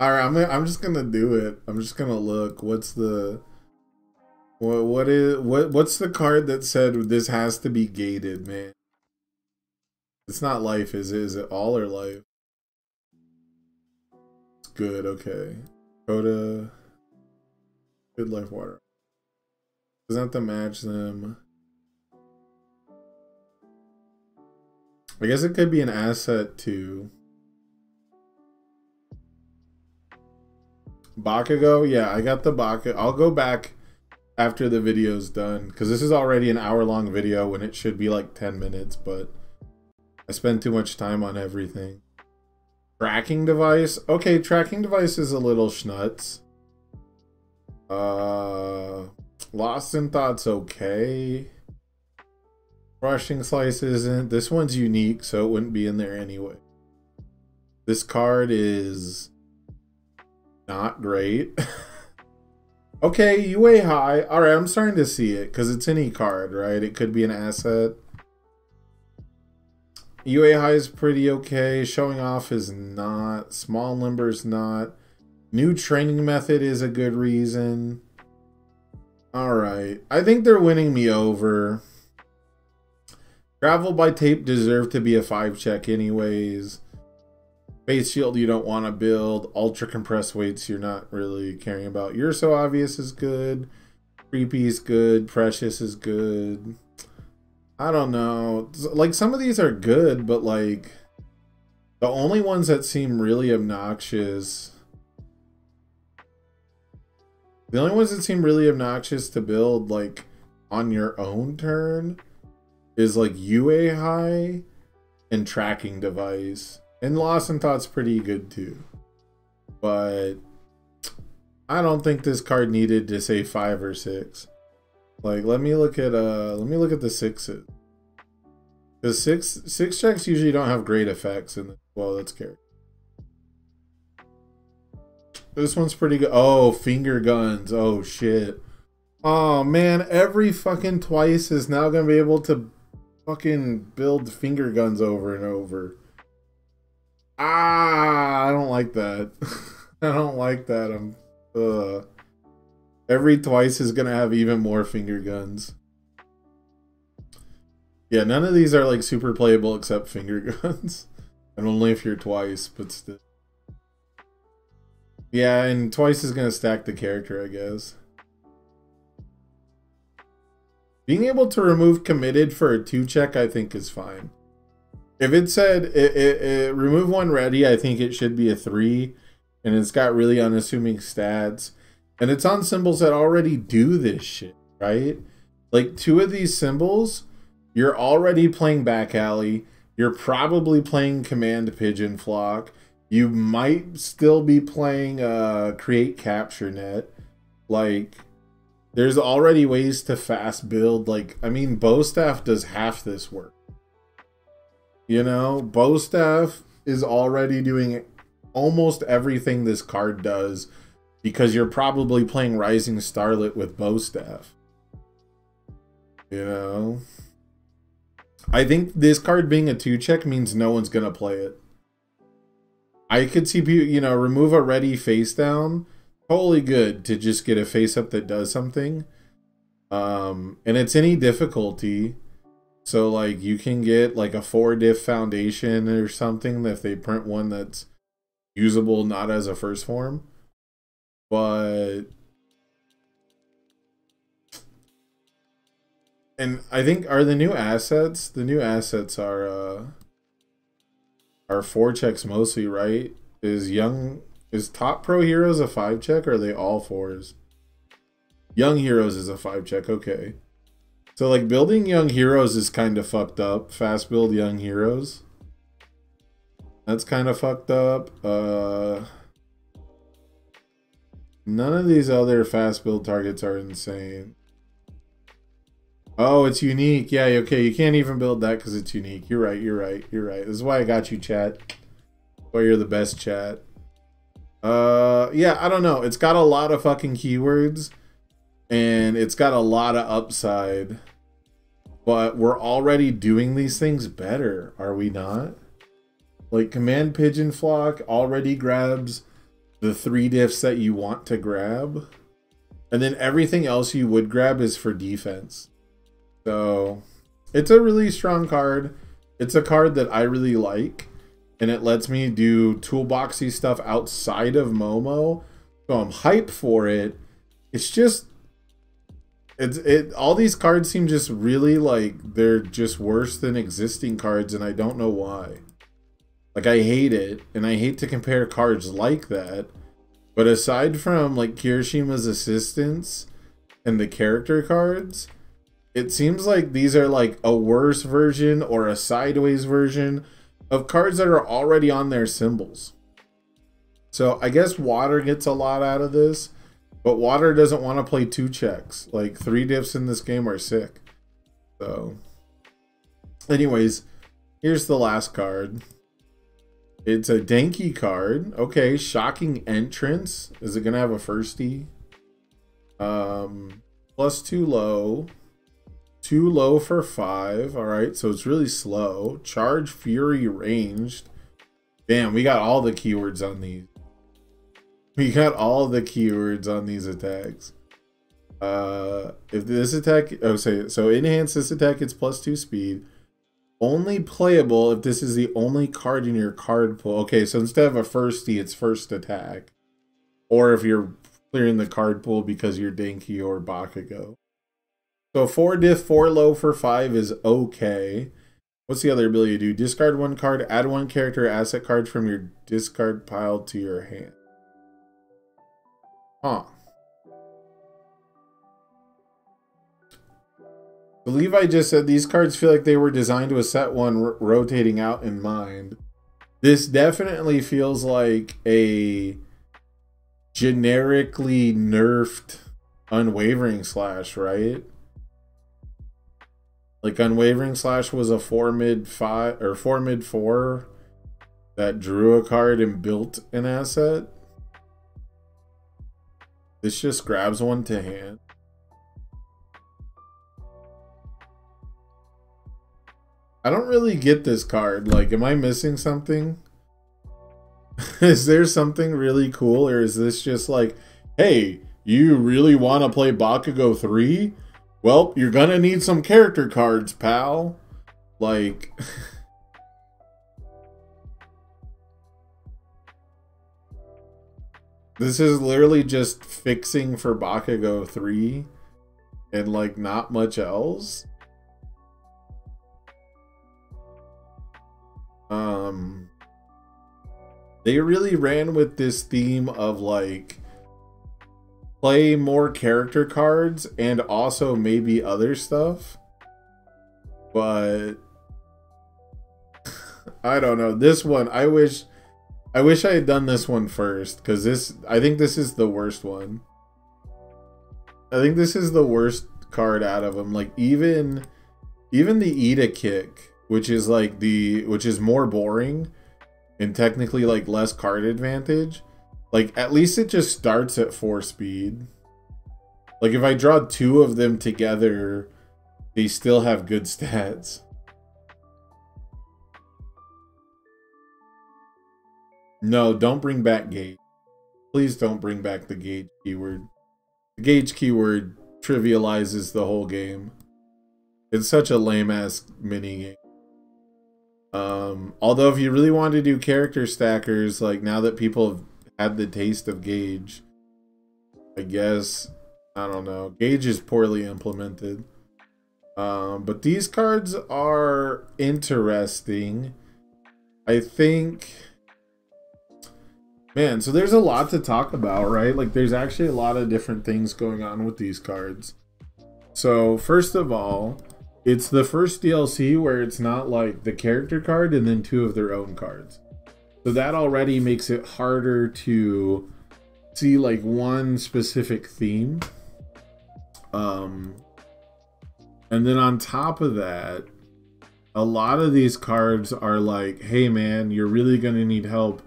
Alright, I'm just gonna do it. I'm just gonna look. What's the what's the card that said this has to be gated, man? It's not life, is it? Is it all or life? It's good, okay. Coda. Good life water. Doesn't have to match them. I guess it could be an asset too. Bakugo? Yeah, I got the Bakugo. I'll go back after the video's done, because this is already an hour-long video when it should be like 10 minutes, but I spend too much time on everything. Tracking device? Okay, tracking device is a little schnutz. Lost in Thought's okay. Crushing Slice isn't. This one's unique, so it wouldn't be in there anyway. This card is not great. Okay, UA high. Alright, I'm starting to see it, because it's any card, right? It could be an asset. UA high is pretty okay. Showing off is not. Small limber is not. New training method is a good reason. Alright. I think they're winning me over. Travel by tape deserve to be a 5 check anyways. Face shield you don't want to build. Ultra compressed weights you're not really caring about. You're So Obvious is good. Creepy is good. Precious is good. I don't know. Like, some of these are good, but like the only ones that seem really obnoxious. The only ones that seem really obnoxious to build like on your own turn is like UA high and tracking device. And Lost in Thought's pretty good too. But I don't think this card needed to say 5 or 6. Like, let me look at the 6s. Because six checks usually don't have great effects in the, well, that's scary. This one's pretty good. Oh, finger guns. Oh shit. Oh man, every fucking twice is now gonna be able to fucking build finger guns over and over. Ah, I don't like that. I don't like that. Every twice is gonna have even more finger guns. Yeah, none of these are like super playable except finger guns. And only if you're twice, but still. Yeah, and twice is gonna stack the character, I guess. Being able to remove committed for a 2 check, I think is fine. If it said remove one ready, I think it should be a 3, and it's got really unassuming stats, and it's on symbols that already do this shit, right? Like 2 of these symbols, you're already playing Back Alley. You're probably playing Command Pigeon Flock. You might still be playing Create Capture Net. Like, there's already ways to fast build. Like, I mean, Bowstaff does half this work. You know, Bowstaff is already doing almost everything this card does because you're probably playing Rising Starlet with Bowstaff. You know? I think this card being a 2 check means no one's going to play it. I could see people, you know, remove a ready face down. Totally good to just get a face up that does something. And it's any difficulty. So, like, you can get, like, a 4 diff foundation or something if they print one that's usable not as a first form. But... And I think, are the new assets? The new assets are 4 checks mostly, right? Is Top Pro Heroes a 5 check, or are they all 4s? Young Heroes is a 5 check, okay. So, like, building Young Heroes is kind of fucked up. Fast build Young Heroes. That's kind of fucked up. None of these other fast build targets are insane. Oh, it's unique. Yeah, okay. You can't even build that because it's unique. You're right. You're right. You're right. This is why I got you, chat. Why you're the best, chat. Yeah, I don't know. It's got a lot of fucking keywords, and it's got a lot of upside. But we're already doing these things better, are we not? Like, Command Pigeon Flock already grabs the 3 diffs that you want to grab. And then everything else you would grab is for defense. So, it's a really strong card. It's a card that I really like. And it lets me do toolboxy stuff outside of Momo. So I'm hyped for it. It's just... all these cards seem just really like they're just worse than existing cards, and I don't know why. Like, I hate it, and I hate to compare cards like that. But aside from like Kirishima's assistants and the character cards, it seems like these are like a worse version or a sideways version of cards that are already on their symbols. So I guess Water gets a lot out of this, but Water doesn't want to play 2 checks. Like, 3 diffs in this game are sick. So anyways, here's the last card. It's a Denki card. Okay, Shocking Entrance. Is it gonna have a firstie? Plus 2 low. 2 low for 5. Alright, so it's really slow. Charge, Fury, Ranged. Damn, we got all the keywords on these. We got all the keywords on these attacks. If this attack... Oh, so enhance this attack, it's plus 2 speed. Only playable if this is the only card in your card pool. Okay, so instead of a firstie, it's first attack. Or if you're clearing the card pool because you're Denki or Bakugo. So 4 diff, 4 low for 5 is okay. What's the other ability to do? Discard 1 card, add 1 character asset card from your discard pile to your hand. Huh. I believe I just said these cards feel like they were designed with set 1 rotating out in mind. This definitely feels like a generically nerfed Unwavering Slash, right? Like, Unwavering Slash was a 4 mid 5 or 4 mid 4 that drew a card and built an asset. This just grabs 1 to hand. I don't really get this card. Like, am I missing something? Is there something really cool? Or is this just like, hey, you really want to play Bakugo 3? Well, you're gonna need some character cards, pal. Like... This is literally just fixing for Bakugo 3 and like not much else. They really ran with this theme of like play more character cards and also maybe other stuff. But I don't know. This one, I wish I had done this one first, because I think this is the worst one. I think this is the worst card out of them. Like, even the Ida kick, which is more boring and technically like less card advantage. Like, at least it just starts at 4 speed. Like, if I draw 2 of them together, they still have good stats. No, don't bring back Gauge. Please don't bring back the Gauge keyword. The Gauge keyword trivializes the whole game. It's such a lame-ass mini-game. Although if you really want to do character stackers, like now that people have had the taste of Gauge, I guess, I don't know. Gauge is poorly implemented. But these cards are interesting. I think... Man, so there's a lot to talk about, right? Like, there's actually a lot of different things going on with these cards. So, first of all, it's the first DLC where it's not like the character card and then 2 of their own cards. So that already makes it harder to see like one specific theme. And then on top of that, a lot of these cards are like, hey man, you're really going to need help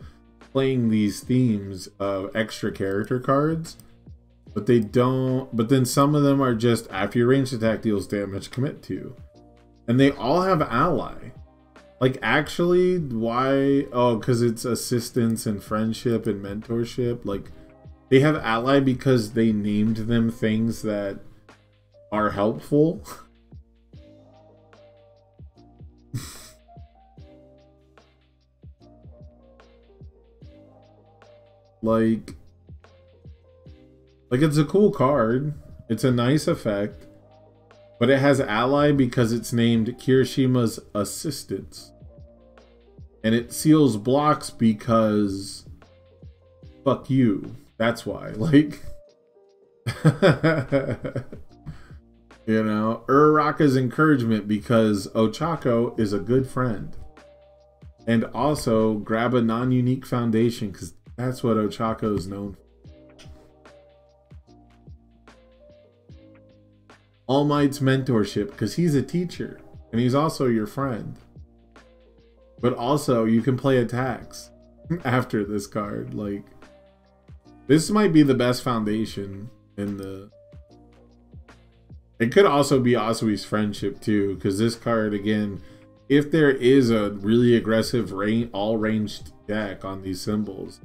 playing these themes of extra character cards. But they don't, but then some of them are just after your ranged attack deals damage, commit to. And they all have ally. Like actually, why? Oh, because it's assistance and friendship and mentorship. Like they have ally because they named them things that are helpful. Like it's a cool card. It's a nice effect. But it has ally because it's named Kirishima's Assistance. And it seals blocks because fuck you. That's why. Like you know, Uraraka's Encouragement because Ochako is a good friend. And also grab a non-unique foundation because that's what Ochako is known for. All Might's Mentorship because he's a teacher and he's also your friend. But also you can play attacks after this card. Like this might be the best foundation in the... It could also be Asui's Friendship too, because this card again, if there is a really aggressive all ranged deck on these symbols,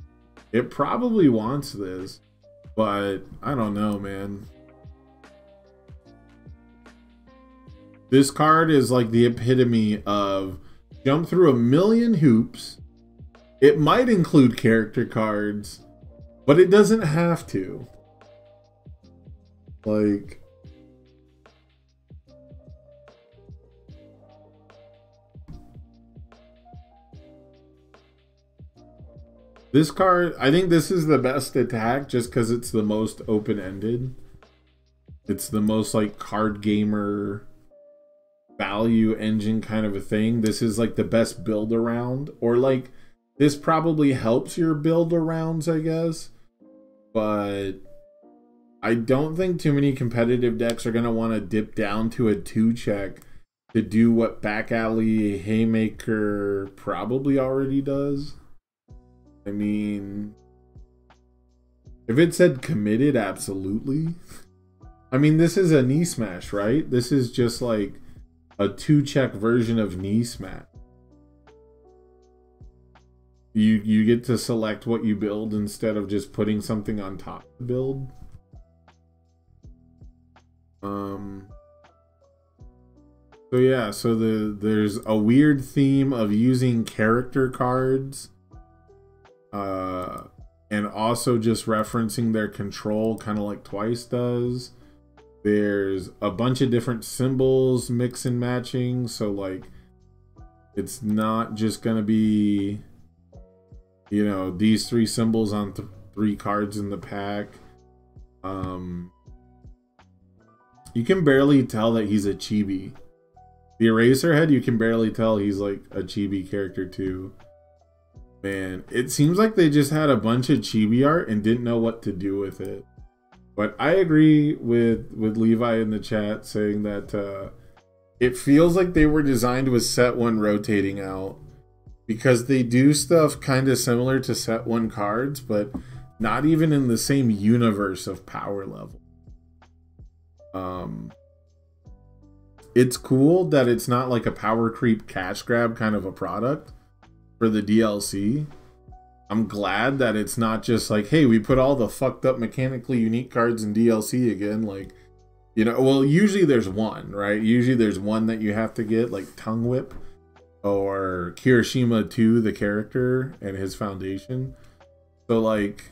it probably wants this. But I don't know, man. This card is like the epitome of jump through a million hoops. It might include character cards, but it doesn't have to. Like, this card, I think this is the best attack just because it's the most open-ended. It's the most like card gamer value engine kind of a thing. This is like the best build around, or like this probably helps your build arounds, I guess. But I don't think too many competitive decks are going to want to dip down to a 2-check to do what Back Alley Haymaker probably already does. I mean, if it said committed, absolutely. I mean, this is a knee smash, right? This is just like a 2-check version of knee smash. You get to select what you build instead of just putting something on top to build. So yeah, so there's a weird theme of using character cards and also just referencing their control, kind of like Twice does. There's a bunch of different symbols mix and matching, so like it's not just gonna be, you know, these 3 symbols on 3 cards in the pack. You can barely tell that he's a chibi. The Eraserhead, you can barely tell he's like a chibi character too. Man, it seems like they just had a bunch of chibi art and didn't know what to do with it. But I agree with Levi in the chat saying that it feels like they were designed with set 1 rotating out, because they do stuff kind of similar to set 1 cards, but not even in the same universe of power level. It's cool that it's not like a power creep cash grab kind of a product for the DLC. I'm glad that it's not just like, hey, we put all the fucked up mechanically unique cards in DLC again. Like, you know, well, usually there's one, right? Usually there's one that you have to get, like Tongue Whip or Kirishima 2, the character, and his foundation. So like,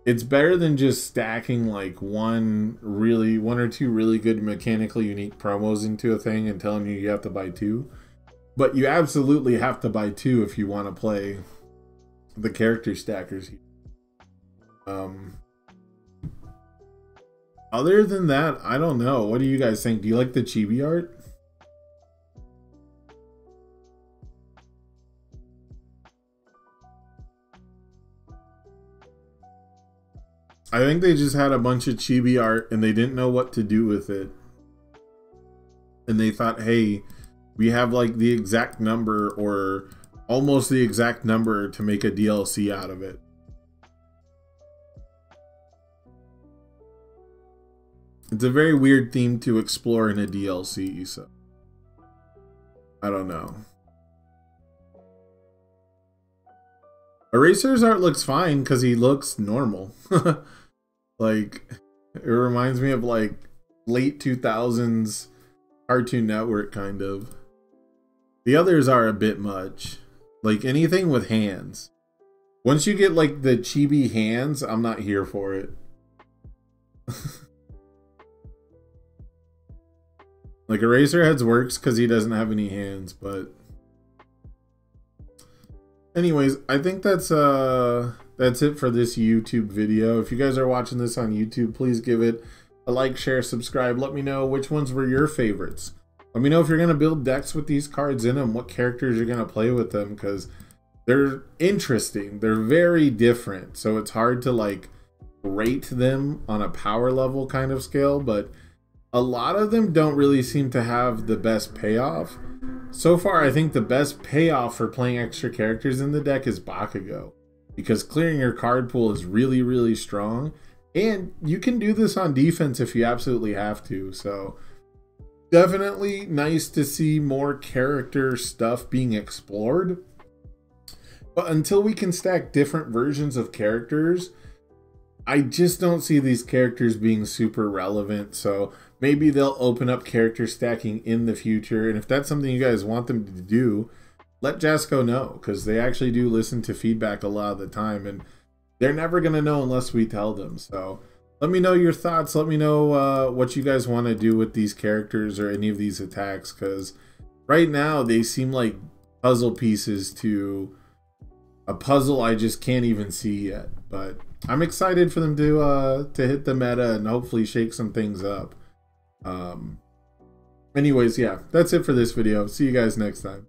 it's better than just stacking like one or two really good mechanically unique promos into a thing and telling you have to buy 2. But you absolutely have to buy 2 if you want to play the character stackers. Other than that, I don't know. What do you guys think? Do you like the chibi art? I think they just had a bunch of chibi art and they didn't know what to do with it. and they thought, hey, we have like the exact number or almost the exact number to make a DLC out of it. It's a very weird theme to explore in a DLC, so I don't know. Eraser's art looks fine because he looks normal. Like, it reminds me of like late 2000s Cartoon Network kind of. The others are a bit much. Like anything with hands. Once you get like the chibi hands, I'm not here for it. Like Eraserhead's works because he doesn't have any hands, but anyways, I think that's it for this YouTube video. If you guys are watching this on YouTube, please give it a like, share, subscribe. Let me know which ones were your favorites. Let me know if you're gonna build decks with these cards in them, what characters you're gonna play with them, because they're interesting. They're very different, so it's hard to like rate them on a power level kind of scale, but a lot of them don't really seem to have the best payoff. So far, I think the best payoff for playing extra characters in the deck is Bakugo, because clearing your card pool is really, really strong, and you can do this on defense if you absolutely have to. So definitely nice to see more character stuff being explored. But until we can stack different versions of characters, I just don't see these characters being super relevant. So maybe they'll open up character stacking in the future. And if that's something you guys want them to do, let Jasco know, because they actually do listen to feedback a lot of the time, and they're never going to know unless we tell them. So let me know your thoughts. Let me know what you guys want to do with these characters or any of these attacks, because right now they seem like puzzle pieces to a puzzle I just can't even see yet. But I'm excited for them to hit the meta and hopefully shake some things up. Anyways, yeah, that's it for this video. See you guys next time.